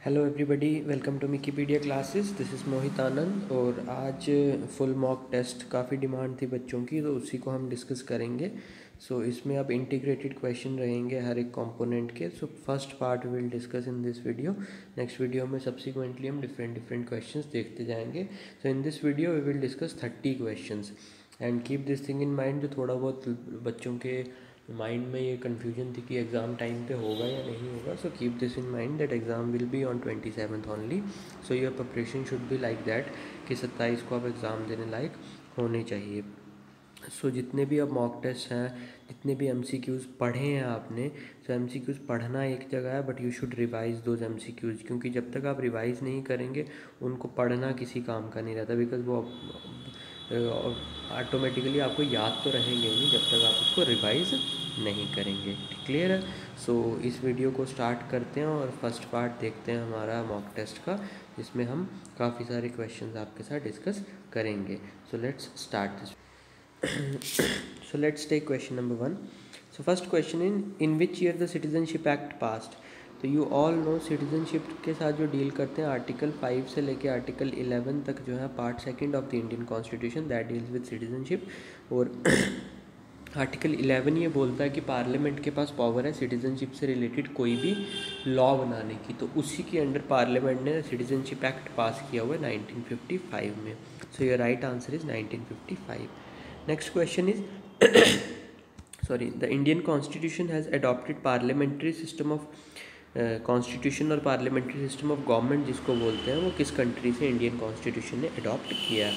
Hello everybody, welcome to Wikipedia classes. This is Mohit Anand. और आज full mock test काफ़ी demand थी बच्चों की, तो उसी को हम डिस्कस करेंगे। सो इसमें अब इंटीग्रेटेड क्वेश्चन रहेंगे हर एक कंपोनेंट के। So first part will discuss in this video. Next video में सब्सिक्वेंटली हम डिफरेंट क्वेश्चंस देखते जाएंगे। So in this video we will discuss 30 questions and keep this thing in mind. जो थोड़ा बहुत बच्चों के माइंड में ये कन्फ्यूजन थी कि एग्ज़ाम टाइम पे होगा या नहीं होगा। So keep this in mind that exam will be on 27th only. So your preparation should be like that कि 27 को आप एग्ज़ाम देने लायक होने चाहिए। सो जितने भी अब मॉक टेस्ट हैं, जितने भी MCQs पढ़े हैं आपने, तो MCQs पढ़ना एक जगह है, but you should revise those MCQs, क्योंकि जब तक आप रिवाइज नहीं करेंगे उनको पढ़ना किसी काम का नहीं रहता, बिकॉज वो ऑटोमेटिकली आपको याद तो रहेंगे नहीं जब तक आप उसको रिवाइज नहीं करेंगे। क्लियर है? सो इस वीडियो को स्टार्ट करते हैं और फर्स्ट पार्ट देखते हैं हमारा मॉक टेस्ट का, जिसमें हम काफ़ी सारे क्वेश्चंस आपके साथ डिस्कस करेंगे। So let's start this. So let's take question number 1. So first question in which year the Citizenship Act passed? तो यू ऑल नो सिटीजनशिप के साथ जो डील करते हैं आर्टिकल 5 से लेके आर्टिकल 11 तक जो है part second of the Indian constitution that deals with citizenship. और आर्टिकल 11 ये बोलता है कि पार्लियामेंट के पास पावर है सिटीजनशिप से रिलेटेड कोई भी लॉ बनाने की, तो उसी के अंडर पार्लियामेंट ने सिटीजनशिप एक्ट पास किया हुआ है 1955 में। So your right answer is 1955. Next question is the Indian Constitution has adopted parliamentary system of constitution और पार्लियामेंट्री सिस्टम ऑफ गवर्नमेंट जिसको बोलते हैं, वो किस कंट्री से इंडियन कॉन्स्टिट्यूशन ने अडॉप्ट किया है?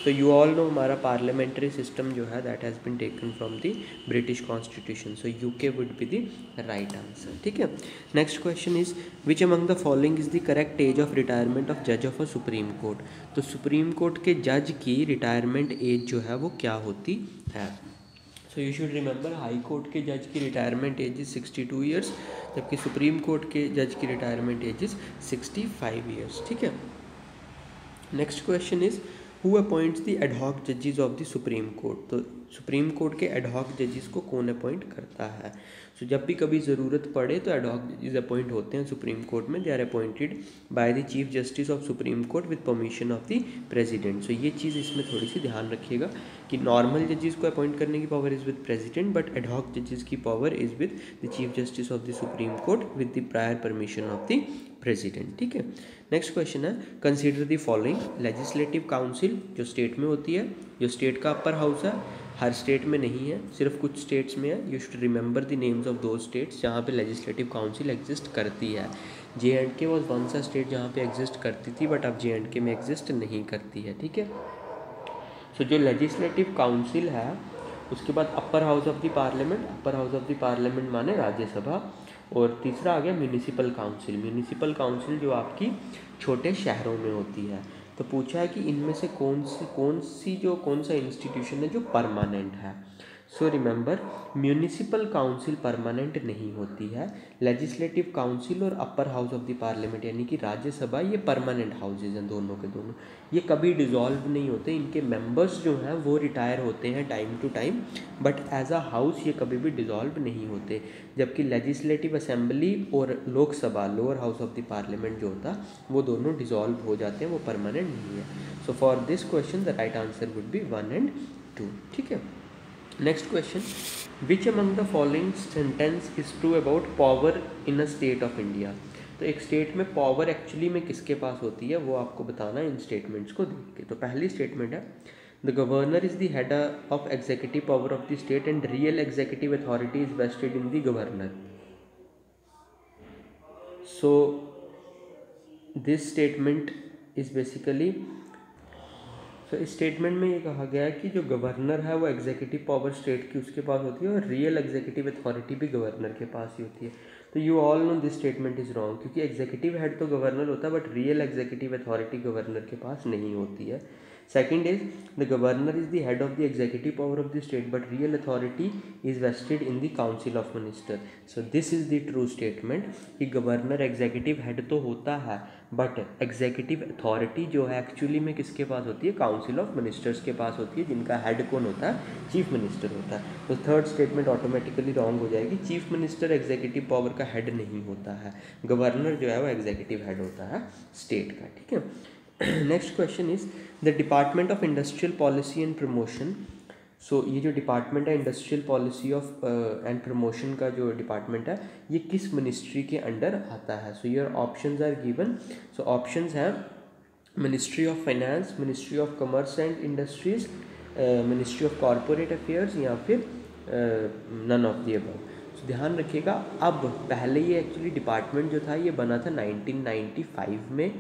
तो यू ऑल नो हमारा पार्लियामेंट्री सिस्टम जो है that has been taken from the British constitution. So UK would be the right answer. ठीक है। Next question is which among the following is the correct age of retirement of जज of a supreme court? तो supreme court के जज की retirement age जो है वो क्या होती है? So you should remember high court के जज की रिटायरमेंट एज इज 62 ईयर्स, जबकि सुप्रीम कोर्ट के जज की रिटायरमेंट एज इज 65 ईयर्स। ठीक है। Next question is who appoints the ad hoc जजेस ऑफ द सुप्रीम कोर्ट? तो सुप्रीम कोर्ट के एडहॉक जजेस को कौन अपॉइंट करता है? सो जब भी कभी ज़रूरत पड़े तो एडहॉक जजेस अपॉइंट होते हैं सुप्रीम कोर्ट में। They are appointed by the chief justice of Supreme Court with permission of the president. So ये चीज़ इसमें थोड़ी सी ध्यान रखिएगा कि नॉर्मल जजेस को अपॉइंट करने की power is with president, but ad hoc जजेस की power is with the chief justice of the supreme Court with the prior permission of the president. ठीक है। नेक्स्ट क्वेश्चन है consider the following. Legislative council जो state में होती है, जो स्टेट का अपर हाउस है, हर स्टेट में नहीं है, सिर्फ कुछ स्टेट्स में है। You should remember the names of दो स्टेट्स जहाँ पे लेजिस्लेटिव काउंसिल एग्जिस्ट करती है। J&K वॉज वन सा स्टेट जहाँ पे एग्जिस्ट करती थी, बट अब J&K में एग्जिस्ट नहीं करती है। ठीक है। सो जो लेजिस्लेटिव काउंसिल है, उसके बाद upper house of the parliament, upper house of the parliament माने राज्यसभा, और तीसरा आ गया म्यूनिसिपल काउंसिल। म्यूनिसिपल काउंसिल जो आपकी छोटे शहरों में होती है। तो पूछा है कि इनमें से कौन सा इंस्टीट्यूशन है जो परमानेंट है? So remember municipal council permanent नहीं होती है। लेजिस्लेटिव काउंसिल और upper house of the parliament यानी कि राज्यसभा, ये परमानेंट हाउसेज हैं दोनों के दोनों। ये कभी डिज़ोल्व नहीं होते, इनके मेंबर्स जो हैं वो रिटायर होते हैं time to time, but as a house ये कभी भी डिज़ोल्व नहीं होते। जबकि लेजिस्लेटिव असेंबली और Lok Sabha, lower house of the parliament जो होता, वो दोनों डिज़ोल्व हो जाते हैं, वो परमानेंट नहीं है। So for this question the right answer would be 1 and 2। ठीक है। Next question which among the following sentence is true about power in a state of India? तो एक स्टेट में पावर एक्चुअली में किसके पास होती है वो आपको बताना है इन स्टेटमेंट्स को देख के। तो पहली स्टेटमेंट है the governor is the head of executive power of the state and real executive authority is vested in the governor. So this statement is basically, तो इस स्टेटमेंट में ये कहा गया है कि जो गवर्नर है वो एग्जीक्यूटिव पावर स्टेट की उसके पास होती है, और रियल एग्जीक्यूटिव अथॉरिटी भी गवर्नर के पास ही होती है। तो you all no this statement is wrong, क्योंकि एग्जीक्यूटिव हेड तो गवर्नर होता है, but real executive authority governor के पास नहीं होती है। Second is the governor is the head of the executive power of the state, but real authority is vested in the council of minister. So this is the true statement कि governor executive head तो होता है, but executive authority जो है actually में किसके पास होती है? काउंसिल ऑफ मिनिस्टर्स के पास होती है, जिनका हेड कौन होता है? चीफ मिनिस्टर होता है. तो थर्ड स्टेटमेंट ऑटोमेटिकली रॉन्ग हो जाएगी. चीफ मिनिस्टर एग्जीक्यूटिव पावर का हेड नहीं होता है. गवर्नर जो है वो एग्जीक्यूटिव हेड होता है स्टेट का. ठीक है. Next question is the department of industrial policy and promotion. So ये जो डिपार्टमेंट है industrial policy of and promotion का जो डिपार्टमेंट है, ये किस मिनिस्ट्री के अंडर आता है? So your options are given. So options हैं ministry of finance, ministry of commerce and industries, ministry of corporate affairs, या फिर none of the above. So ध्यान रखिएगा, अब पहले ये एक्चुअली डिपार्टमेंट जो था ये बना था 1995 में.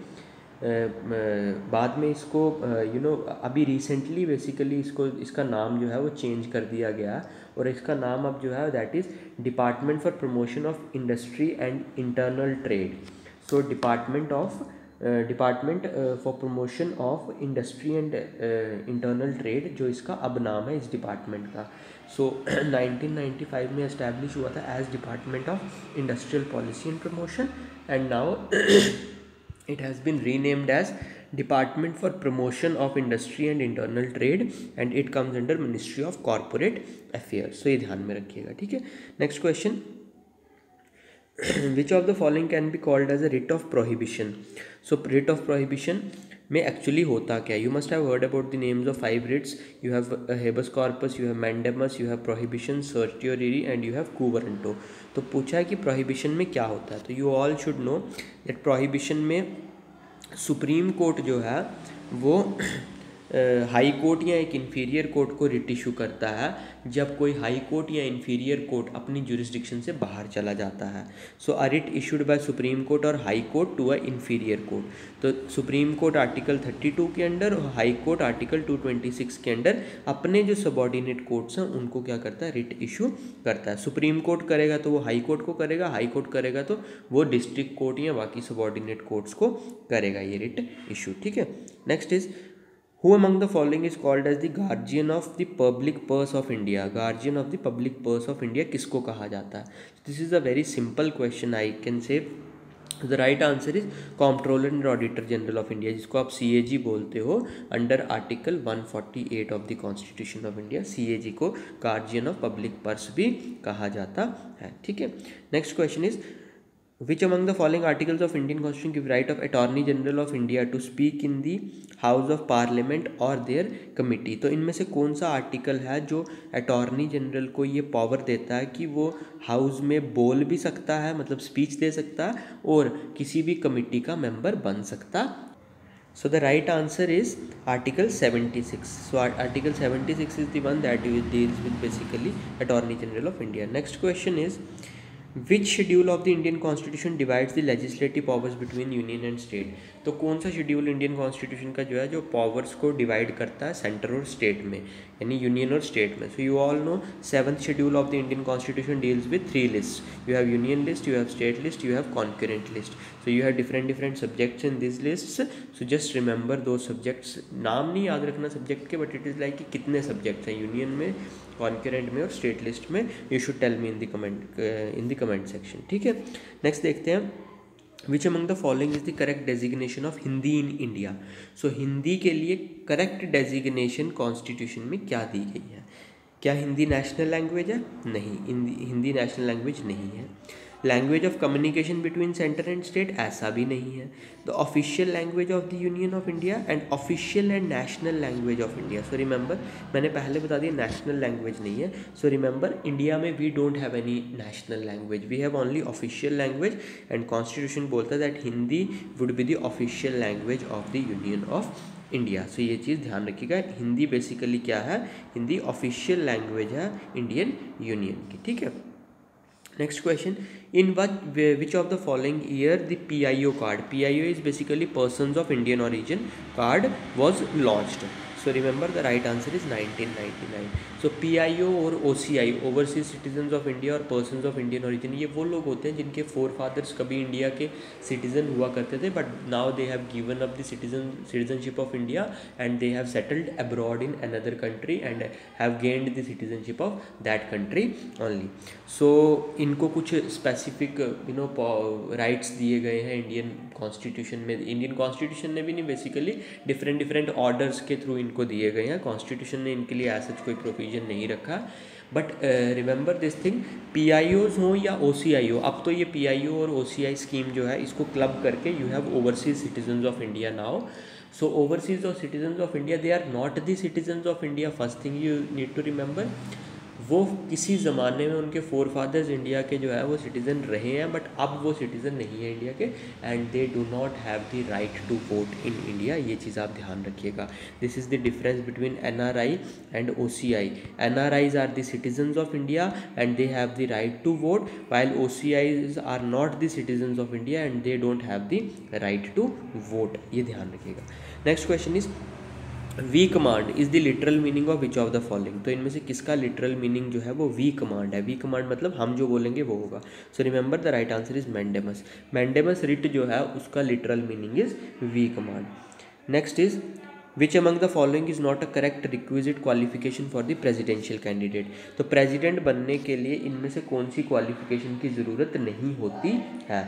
बाद में इसको अभी रिसेंटली बेसिकली इसका नाम जो है वो चेंज कर दिया गया, और इसका नाम अब जो है that is department for promotion of industry and internal trade. So department for promotion of industry and internal trade जो इसका अब नाम है इस डिपार्टमेंट का. सो 1995 में एस्टैब्लिश हुआ था as department of industrial policy and promotion, and now it has been renamed as Department for Promotion of Industry and Internal Trade, and it comes under Ministry of Corporate Affairs. So ये ध्यान में रखिएगा. ठीक है. Next question, which of the following can be called as a writ of prohibition? So writ of prohibition में actually होता क्या? You must have heard about the names of 5 writs. You have habeas corpus, you have mandamus, you have prohibition, certiorari and you have quo warranto. तो पूछा है कि prohibition में क्या होता है. तो you all should know that prohibition में सुप्रीम कोर्ट जो है वो हाई कोर्ट या एक इन्फीरियर कोर्ट को रिट इशू करता है जब कोई हाई कोर्ट या इन्फीरियर कोर्ट अपनी जुरिस्डिक्शन से बाहर चला जाता है. So a writ issued by Supreme Court और high court to a inferior court. तो सुप्रीम कोर्ट आर्टिकल 32 के अंडर और हाई कोर्ट आर्टिकल 226 के अंडर अपने जो सबॉर्डिनेट कोर्ट्स हैं उनको क्या करता है? रिट इशू करता है. सुप्रीम कोर्ट करेगा तो वो हाई कोर्ट को करेगा, हाई कोर्ट करेगा तो वो डिस्ट्रिक्ट कोर्ट या बाकी सबॉर्डिनेट कोर्ट्स को करेगा ये रिट इशू. ठीक है. Next is Who among the following is called as the guardian of the public purse of India? Guardian of the public purse of India किसको कहा जाता है? This is a very simple question. I can say the right answer is Comptroller and Auditor General of India, जिसको आप CAG बोलते हो under article 148 of the constitution of India. CAG को guardian of public purse भी कहा जाता है. ठीक है. Next question is Which among the following articles of Indian Constitution give right of Attorney General of India to speak in the House of Parliament or their committee? तो इनमें से कौन सा आर्टिकल है जो अटॉर्नी जनरल को ये power देता है कि वो हाउस में बोल भी सकता है, मतलब स्पीच दे सकता है, और किसी भी कमिटी का मेंबर बन सकता? So the right answer is Article 76. So Article 76 is the one that deals with basically Attorney General of India. Next question is Which schedule of the Indian Constitution divides the legislative powers between union and state? तो कौन सा schedule Indian constitution का जो है जो powers को divide करता है सेंटर और स्टेट में, यानी यूनियन और स्टेट में? So you all no 7th schedule of the Indian constitution deals with 3 list. You have union list, you have state list, you have concurrent list. So you have different subjects in this list. So just remember दो subjects. नाम नहीं याद रखना subject के, but it is like कि कितने subjects हैं union में, कॉन्करेंट में और स्टेट लिस्ट में. You should tell me in the comment section. ठीक है. नेक्स्ट देखते हैं Which among the following is the correct designation of Hindi in India? So Hindi के लिए करेक्ट डेजिग्नेशन कॉन्स्टिट्यूशन में क्या दी गई है? क्या हिंदी नेशनल लैंग्वेज है? नहीं, हिंदी नेशनल लैंग्वेज नहीं है. Language of communication between centre and state, ऐसा भी नहीं है. The official language of the union of India and official and national language of India. So remember, मैंने पहले बता दिया नेशनल लैंग्वेज नहीं है. सो रिमेंबर, इंडिया में we don't have any national language, we have only official language, and constitution बोलता है that Hindi would be the official language of the union of India. सो ये चीज़ ध्यान रखिएगा. हिंदी बेसिकली क्या है? हिंदी ऑफिशियल लैंग्वेज है इंडियन यूनियन की. ठीक है. Next question, in which of the following year the PIO card, PIO is basically persons of Indian origin card, was launched? So remember the right answer is 1999. So PIO और OCI, overseas citizens of India और persons of Indian origin, ये वो लोग होते हैं जिनके forefathers कभी India के सिटीजन हुआ करते थे, but now they have given up the citizenship of India and they have settled abroad in another country and have gained the citizenship of that country only. So इनको कुछ specific rights दिए गए हैं Indian constitution में. Indian constitution ने भी नहीं, basically different orders के थ्रू इनको दिए गए हैं. कॉन्स्टिट्यूशन ने इनके लिए ऐसा कोई प्रोविजन नहीं रखा. But remember this thing, PIOs हो या OCI हो, अब तो ये PIO और OCI स्कीम जो है इसको क्लब करके you have overseas citizens of India now. So overseas और citizens of India, they are not the citizens of India. First thing you need to remember, वो किसी ज़माने में उनके फोरफादर्स इंडिया के जो है वो सिटीज़न रहे हैं, बट अब वो सिटीज़न नहीं है इंडिया के, and they do not have the right to vote in India. ये चीज़ आप ध्यान रखिएगा. This is the difference between NRI and OCI. NRIs are the citizens of India and they have the right to vote, while OCIs are not the citizens of India and they don't have the right to vote. ये ध्यान रखिएगा. Next question is we command is the literal meaning of which of the following. तो इनमें से किसका literal meaning जो है वो वी कमांड है. वी कमांड मतलब हम जो बोलेंगे वो होगा. So remember the right answer is mandamus. Mandamus writ जो है उसका literal meaning is we command. Next is which among the following is not a correct requisite qualification for the presidential candidate. तो प्रेजिडेंट बनने के लिए इनमें से कौन सी क्वालिफिकेशन की ज़रूरत नहीं होती है.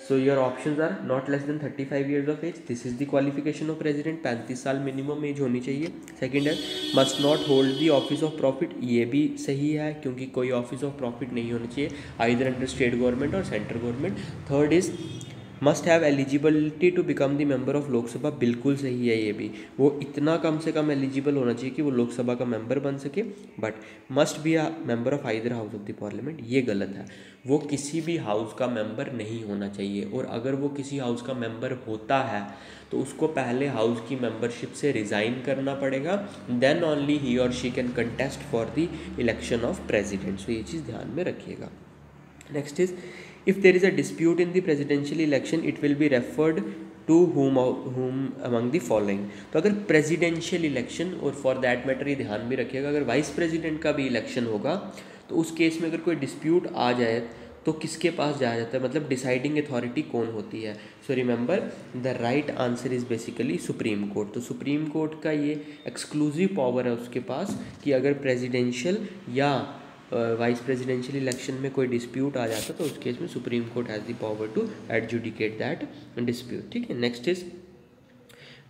So your options are not less than 35 years of age. This is the qualification of president. 35 साल मिनिमम एज होनी चाहिए. सेकंड है must not hold the office of profit. ये भी सही है क्योंकि कोई ऑफिस ऑफ प्रॉफिट नहीं होना चाहिए either under स्टेट गवर्नमेंट और central government. Third is must have eligibility to become the member of Lok Sabha. बिल्कुल सही है ये भी. वो इतना कम से कम एलिजिबल होना चाहिए कि वो लोकसभा का मेंबर बन सके, but must be a member of either house of the parliament. ये गलत है. वो किसी भी हाउस का मेंबर नहीं होना चाहिए, और अगर वो किसी हाउस का मेंबर होता है तो उसको पहले हाउस की मेंबरशिप से रिज़ाइन करना पड़ेगा. देन ओनली ही और she can contest for the election of president. So ये चीज़ ध्यान में रखिएगा. Next is if there is a dispute in the presidential election it will be referred to whom among the following. तो अगर presidential election, और for that matter ये ध्यान भी रखिएगा, अगर वाइस प्रेसिडेंट का भी इलेक्शन होगा तो उस केस में अगर कोई डिस्प्यूट आ जाए तो किसके पास जाया जाता है, मतलब डिसाइडिंग अथॉरिटी कौन होती है. So remember the right answer is basically supreme court. तो सुप्रीम कोर्ट का ये एक्सक्लूसिव पावर है उसके पास कि अगर प्रेसिडेंशियल या वाइस प्रेसिडेंशियल इलेक्शन में कोई डिस्प्यूट आ जाता तो उस केस में supreme court has the power to adjudicate that dispute. ठीक है. Next is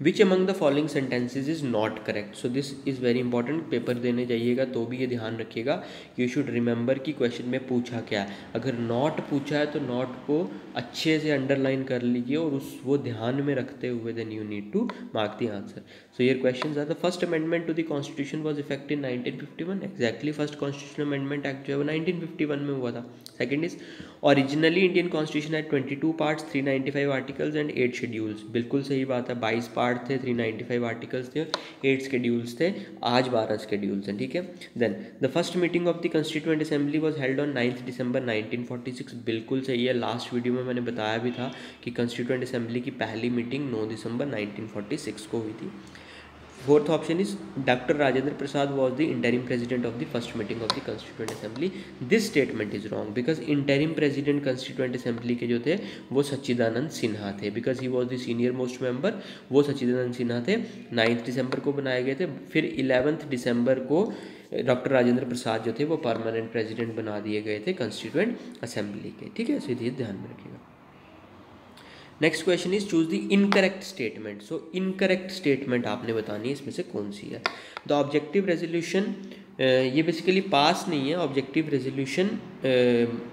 which among the following sentences is not correct. So this is very important. Paper देने जाइएगा तो भी ये ध्यान रखिएगा, यू शुड रिमेंबर कि क्वेश्चन में पूछा क्या है. अगर नॉट पूछा है तो नॉट को अच्छे से अंडरलाइन कर लीजिए और वो ध्यान में रखते हुए then you need to mark the answer. So your questions are the first amendment to the constitution was effected in 1951. Exactly first constitution amendment act जो है वो 1951 में हुआ था. Second is originally Indian constitution है 22 पार्ट्स, 395 आर्टिकल्स एंड 8 शेड्यूल्स. बिल्कुल सही बात है. 22 पार्ट थे, 395 आर्टिकल्स थे, 8 शेड्यूल्स थे. आज 12 शेड्यूल्स हैं. ठीक है. Then the first meeting of the constituent assembly was held on 9 December 1946. बिल्कुल सही है. लास्ट वीडियो में मैंने बताया भी था कि कॉन्स्टिट्यूएंट असेंबली की पहली मीटिंग 9 दिसंबर 1946 को हुई थी. Fourth option is doctor Rajendra Prasad was the interim president of the first meeting of the constituent assembly. This statement is wrong because interim president constituent assembly के जो थे वो सच्चिदानंद सिन्हा थे, because he was the senior most member. वो सच्चिदानंद सिन्हा थे. 9 दिसंबर को बनाए गए थे. फिर 11 दिसंबर को डॉक्टर राजेंद्र प्रसाद जो थे वो परमानेंट प्रेसिडेंट बना दिए गए थे कॉन्स्टिट्यूएंट असेंबली के. ठीक है. सो ये ध्यान में रखिएगा. Next question is choose the incorrect statement. So incorrect statement आपने बतानी है इसमें से कौन सी है. द ऑब्जेक्टिव रेजोल्यूशन, ये बेसिकली पास नहीं है. ऑब्जेक्टिव रेजोल्यूशन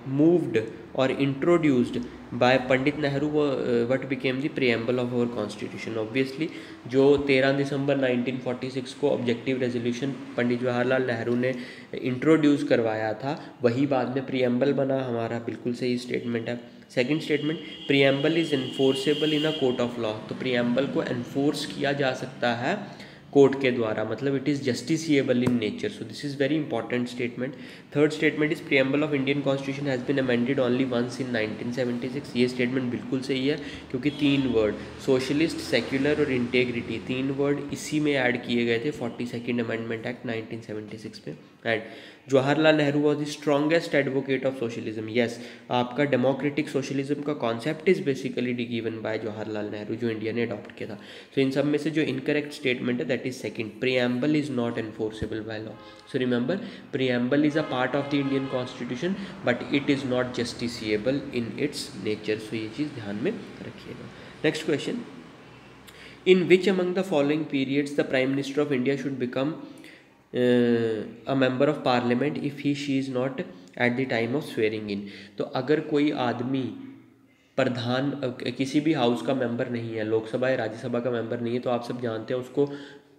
मूव्ड और introduced by Pandit Nehru what became the preamble of our constitution. Obviously जो 13 दिसंबर 1946 को ऑब्जेक्टिव रेजोल्यूशन पंडित जवाहरलाल नेहरू ने इंट्रोड्यूस करवाया था वही बाद में प्रीएम्बल बना हमारा. बिल्कुल सही स्टेटमेंट है. Second statement preamble is enforceable in a court of law. तो प्रीएम्बल को एनफोर्स किया जा सकता है कोर्ट के द्वारा, मतलब it is justiciable in nature. So this is very important statement. Third statement is preamble of Indian constitution has been amended only once in 1976। ये स्टेटमेंट बिल्कुल सही है, क्योंकि 3 वर्ड सोशलिस्ट, सेक्युलर और इंटेग्रिटी, 3 वर्ड इसी में ऐड किए गए थे 42nd अमेंडमेंट एक्ट 1976 में। And Jawaharlal Nehru was the strongest advocate of socialism. Yes, आपका डेमोक्रेटिक सोशलिज्म का concept is basically given by Jawaharlal Nehru, जो इंडिया ने अडॉप्ट किया था। सो इन सब में से जो इनकरेक्ट स्टेटमेंट है that is second, preamble is not enforceable by law. So remember, preamble is a part of the Indian constitution but it is not justiciable in its nature. So ये चीज़ ध्यान में रखिएगा। Next question, in which among the following periods the prime minister of India should become a member of parliament if she is not at the time of swearing in। तो अगर कोई आदमी प्रधान किसी भी हाउस का मेंबर नहीं है, लोकसभा या राज्यसभा का मेंबर नहीं है, तो आप सब जानते हैं उसको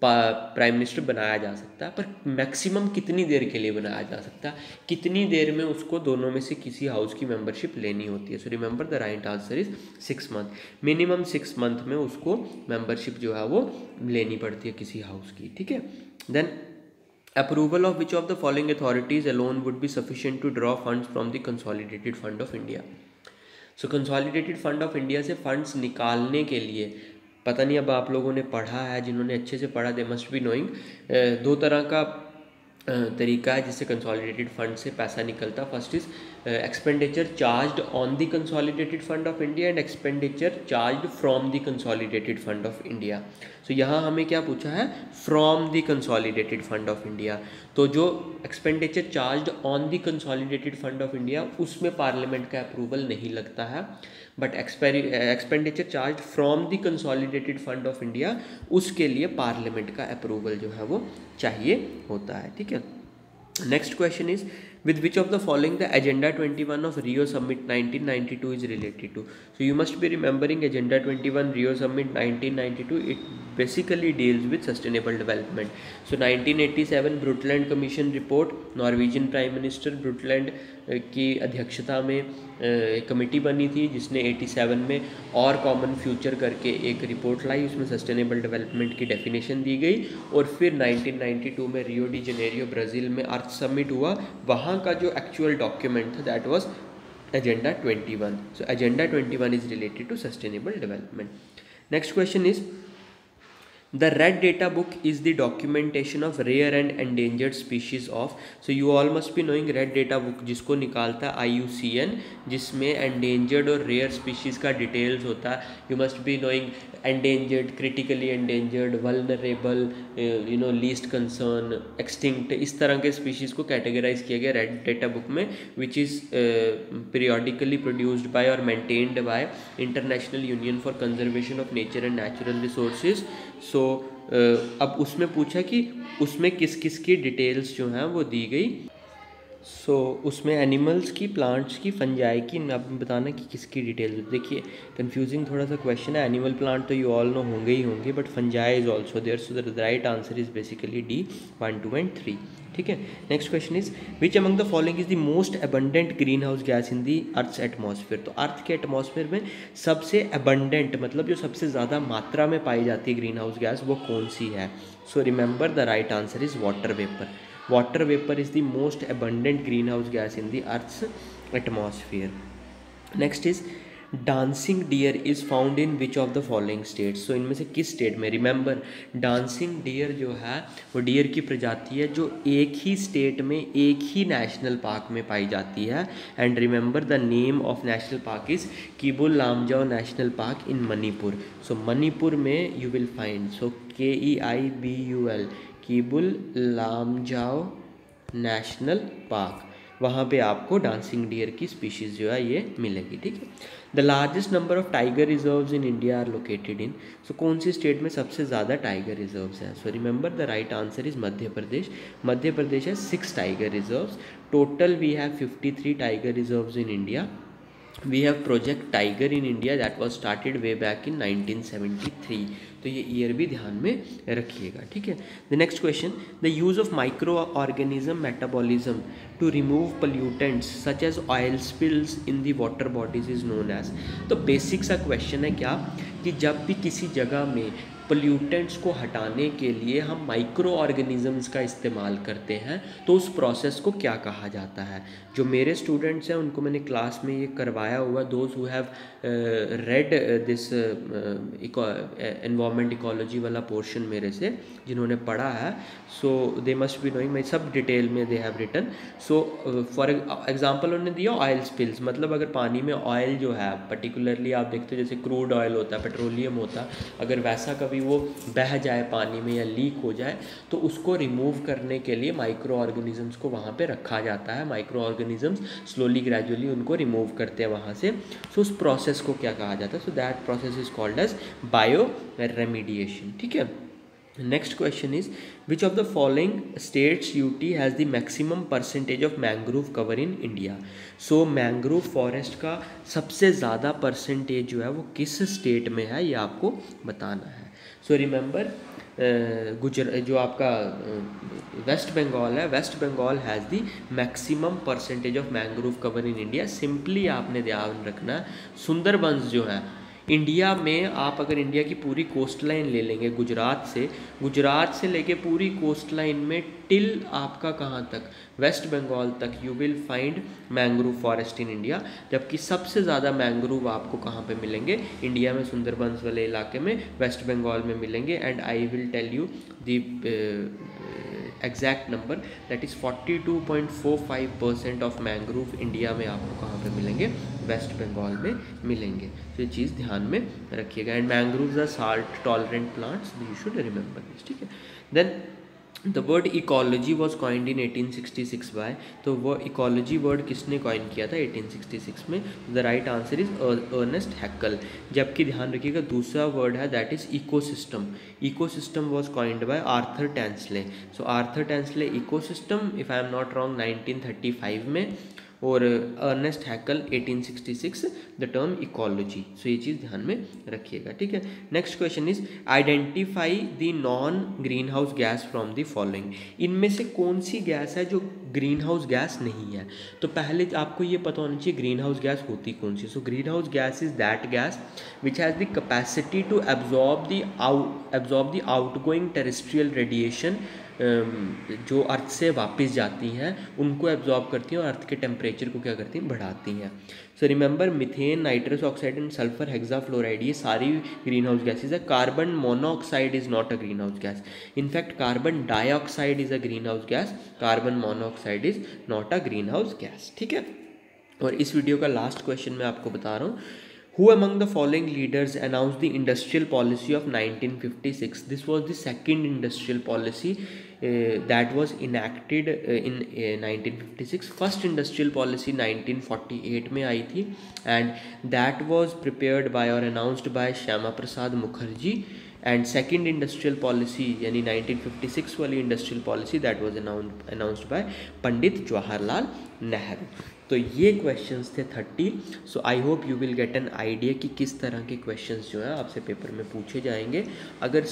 प्राइम मिनिस्टर बनाया जा सकता है, पर मैक्सिमम कितनी देर के लिए बनाया जा सकता है, कितनी देर में उसको दोनों में से किसी हाउस की मेंबरशिप लेनी होती है। So remember the right answer is 6 month. Minimum 6 month में उसको मेंबरशिप जो है वो लेनी पड़ती है किसी हाउस की, ठीक है। Then approval of which of the following authorities alone would be sufficient to draw funds from the consolidated fund of India। so consolidated fund of India से funds निकालने के लिए, पता नहीं अब आप लोगों ने पढ़ा है, जिन्होंने अच्छे से पढ़ा दे मस्ट बी नोइंग, 2 तरह का तरीका है जिससे कंसोलिडेटेड फंड से पैसा निकलता। First is expenditure charged on the consolidated fund of India and expenditure charged from the consolidated fund of India. So यहाँ हमें क्या पूछा है, from the consolidated fund of India. तो जो expenditure charged on the consolidated fund of India उसमें parliament का approval नहीं लगता है, but expenditure charge from the consolidated fund of India उसके लिए पार्लियामेंट का अप्रूवल जो है वो चाहिए होता है, ठीक है। Next question is with which of the following the agenda 21 of Rio Summit 1992 is related to। so you must be remembering agenda 21 Rio Summit 1992, it basically deals with sustainable development। so 1987 Brundtland commission report, Norwegian prime minister Brundtland की अध्यक्षता में एक committee बनी थी जिसने 87 में और common future करके एक रिपोर्ट लाई, उसमें सस्टेनेबल डेवलपमेंट की डेफिनेशन दी गई। और फिर 1992 में रियो डी जनेरियो ब्राज़ील में अर्थ समिट हुआ, वहाँ का जो एक्चुअल डॉक्यूमेंट था दैट वाज एजेंडा 21। सो agenda 21 is related to sustainable development. Next question is The red data book is the documentation of rare and endangered species of। so you all must be knowing red data book जिसको निकालता है IUCN, जिसमें endangered और rare species का details होता है। you must be knowing endangered, critically endangered, vulnerable, least concern, extinct, इस तरह के species को कैटेगराइज किया गया रेड डेटा बुक में, which is periodically produced by or maintained by International Union for Conservation of Nature and Natural Resources। सो अब उसमें पूछा कि उसमें किस किस की डिटेल्स जो हैं वो दी गई। सो उसमें एनिमल्स की, प्लांट्स की, फंजाई की, अब बताना कि किसकी डिटेल्स। देखिए कंफ्यूजिंग थोड़ा सा क्वेश्चन है, एनिमल प्लांट तो यू ऑल नो होंगे ही होंगे, but fungi is also there. So the right answer is basically D 1, 2 and 3, ठीक है। Next question is which among the following is the most abundant green house gas in the earth's atmosphere. तो earth के atmosphere में सबसे abundant मतलब जो सबसे ज़्यादा मात्रा में पाई जाती है ग्रीन हाउस गैस वो कौन सी है। So remember the right answer is water vapour. Water vapour is the most abundant green house gas in the earth's atmosphere. Next is dancing deer is found in which of the following states. So इनमें से किस state में। Remember dancing dear जो है वो dear की प्रजाति है जो एक ही स्टेट में एक ही नेशनल पार्क में पाई जाती है। And remember the name of national park is Keibul Lamjao national park in Manipur. So Manipur में you will find, so KEIBUL Keibul Lamjao national park, वहाँ पे आपको डांसिंग डियर की स्पीशीज़ जो है ये मिलेगी, ठीक है। The largest number of tiger reserves in India are located in. So कौन सी स्टेट में सबसे ज़्यादा टाइगर रिजर्व्स हैं। So remember the right answer is Madhya Pradesh. Madhya Pradesh है 6 tiger reserves. Total we have 53 tiger reserves in India. We have Project Tiger in India that was started way back in 1973। तो ये year भी ध्यान में रखिएगा, ठीक है। The next question, the use of micro organism metabolism to remove pollutants such as oil spills in the water bodies is known as. तो basic सा क्वेश्चन है क्या कि जब भी किसी जगह में पोल्यूटेंट्स को हटाने के लिए हम माइक्रो ऑर्गेनिजम्स का इस्तेमाल करते हैं, तो उस प्रोसेस को क्या कहा जाता है। जो मेरे स्टूडेंट्स हैं उनको मैंने क्लास में ये करवाया हुआ, those who have read this environment ecology वाला पोर्शन मेरे से जिन्होंने पढ़ा है, so they must be knowing, मैं सब डिटेल में they have written. So for example उन्होंने दिया ऑयल स्पिल्स, मतलब अगर पानी में ऑयल जो है पर्टिकुलरली आप देखते हो जैसे क्रूड ऑयल होता है, पेट्रोलियम होता है, अगर वैसा कभी वो बह जाए पानी में या लीक हो जाए तो उसको रिमूव करने के लिए माइक्रो ऑर्गेनिजम्स को वहाँ पे रखा जाता है। माइक्रो ऑर्गेनिजम्स स्लोली ग्रेजुअली उनको रिमूव करते हैं वहाँ से। सो उस प्रोसेस को क्या कहा जाता है, so that process is called as bio remediation. ठीक है। Next question is which of the following states UT has the maximum percentage of mangrove cover in India. So mangrove forest का सबसे ज़्यादा परसेंटेज जो है वो किस स्टेट में है, ये आपको बताना है। सो रिमेंबर जो आपका वेस्ट बंगाल है, West Bengal has the maximum percentage of mangrove cover in India. Simply आपने ध्यान रखना है, सुंदरबंस जो है इंडिया में, आप अगर इंडिया की पूरी कोस्ट लाइन ले लेंगे गुजरात से लेके पूरी कोस्ट लाइन में टिल आपका कहाँ तक, वेस्ट बंगाल तक, you will find mangrove forest in India. जबकि सबसे ज़्यादा मैंग्रोव आपको कहाँ पे मिलेंगे इंडिया में, सुंदरबंस वाले इलाके में, वेस्ट बंगाल में मिलेंगे। And I will tell you the exact number, that is 42.45% of mangrove India में आपको कहाँ पे मिलेंगे, वेस्ट बंगाल में मिलेंगे। तो ये चीज़ ध्यान में रखिएगा। And mangroves are salt tolerant plants, you should remember this. ठीक है। Then the word ecology was coined in 1866 by, तो वो इकोलॉजी वर्ड किसने कॉइन किया था 1866 में, the right answer is Ernest Haeckel. जबकि ध्यान रखिएगा दूसरा वर्ड है that is ecosystem, ecosystem was coined by Arthur Tansley. So Arthur Tansley ecosystem, if I am not wrong 1935 में, और Ernest Haeckel 1866 the term ecology. So ये चीज़ ध्यान में रखिएगा। ठीक है। Next question is identify the non green house gas from the following. इनमें से कौन सी गैस है जो ग्रीन हाउस गैस नहीं है। तो पहले आपको ये पता होना चाहिए ग्रीन हाउस गैस होती कौन सी। So green house gas is that gas which has the capacity to absorb the outgoing terrestrial radiation, जो अर्थ से वापस जाती हैं उनको एब्जॉर्ब करती हैं और अर्थ के टेम्परेचर को क्या करती हैं, बढ़ाती हैं। So remember methane, nitrous oxide and sulphur hexafluoride, ये सारी ग्रीन हाउस गैसेज है। Carbon monoxide is not a green house gas, in fact carbon dioxide is a green house gas, carbon monoxide is not a green house gas. ठीक है। और इस video का last question मैं आपको बता रहा हूँ, Who among the following leaders announced the industrial policy of 1956? This was the second industrial policy that was enacted in 1956. First industrial policy 1948 में आई थी, and that was prepared by or announced by Shyama Prasad Mukherjee. And second industrial policy यानी 1956 वाली industrial policy that was announced by Pandit Jawaharlal Nehru. तो ये questions थे 30। So I hope you will get an idea कि किस तरह के क्वेश्चंस जो है आपसे पेपर में पूछे जाएंगे। अगर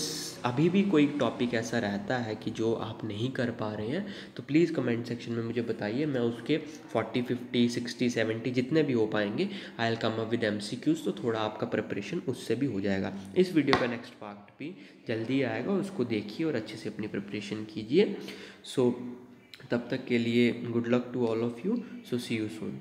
अभी भी कोई टॉपिक ऐसा रहता है कि जो आप नहीं कर पा रहे हैं तो प्लीज़ कमेंट सेक्शन में मुझे बताइए, मैं उसके 40, 50, 60, 70 जितने भी हो पाएंगे I will come up with MCQs, तो थोड़ा आपका प्रिपरेशन उससे भी हो जाएगा। इस वीडियो का नेक्स्ट पार्ट भी जल्दी आएगा, उसको देखिए और अच्छे से अपनी प्रिपरेशन कीजिए। सो तब तक के लिए good luck to all of you. So see you soon.